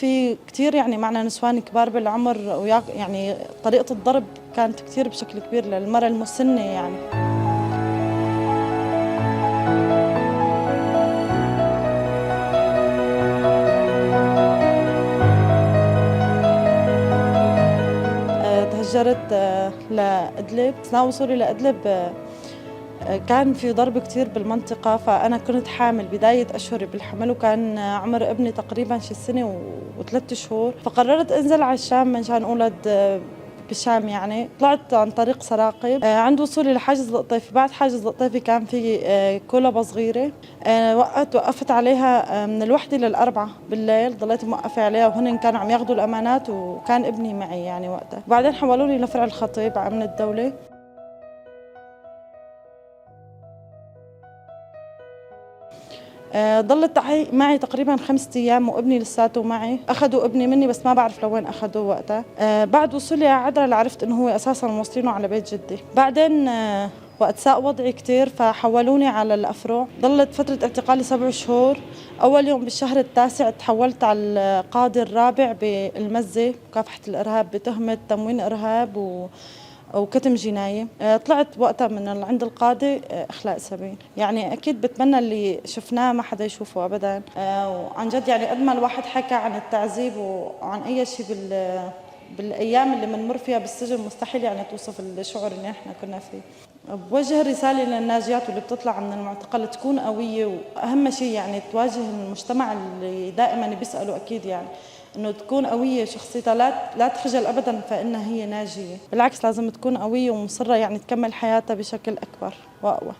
في كتير يعني معنا نسوان كبار بالعمر يعني طريقة الضرب كانت كتير بشكل كبير للمرأة المسنة يعني. تهجرت لإدلب. أثناء وصولي لإدلب كان في ضرب كتير بالمنطقة، فأنا كنت حامل بداية أشهري بالحمل، وكان عمر ابني تقريبا شي سنة وثلاث شهور، فقررت أنزل على الشام منشان أولد بالشام. يعني طلعت عن طريق سراقب. عند وصولي لحاجز القطيفي، بعد حاجز القطيفي كان في كولبة صغيرة. وقفت عليها من الوحدة للأربعة بالليل، ضليت موقفة عليها وهن كانوا عم ياخذوا الأمانات، وكان ابني معي يعني وقتها. بعدين حولوني لفرع الخطيب على أمن الدولة. ضلت معي تقريبا 5 أيام وابني لساته معي. أخذوا ابني مني بس ما بعرف لوين أخذوه وقتها. بعد وصولي على عدرا عرفت إنه هو أساسا موصلينه على بيت جدي. بعدين وقت ساء وضعي كتير فحولوني على الأفرع. ضلت فترة اعتقالي 7 شهور. أول يوم بالشهر التاسع تحولت على القاضي الرابع بالمزة مكافحة الإرهاب بتهمة تموين إرهاب وكتم جناية. طلعت وقتها من عند القاضي إخلاء سبيل. يعني أكيد بتمنى اللي شفناه ما حدا يشوفه أبدا. وعن جد يعني قد ما الواحد حكى عن التعذيب وعن أي شيء بالأيام اللي بنمر فيها بالسجن مستحيل يعني توصف الشعور اللي احنا كنا فيه. بوجه رسالة للناجيات واللي بتطلع من المعتقل تكون قوية، وأهم شيء يعني تواجه المجتمع اللي دائما بيسألوا أكيد يعني إنه تكون قوية شخصيتها، لا تخجل أبدا فإنها هي ناجية. بالعكس لازم تكون قوية ومصرة يعني تكمل حياتها بشكل أكبر وأقوى.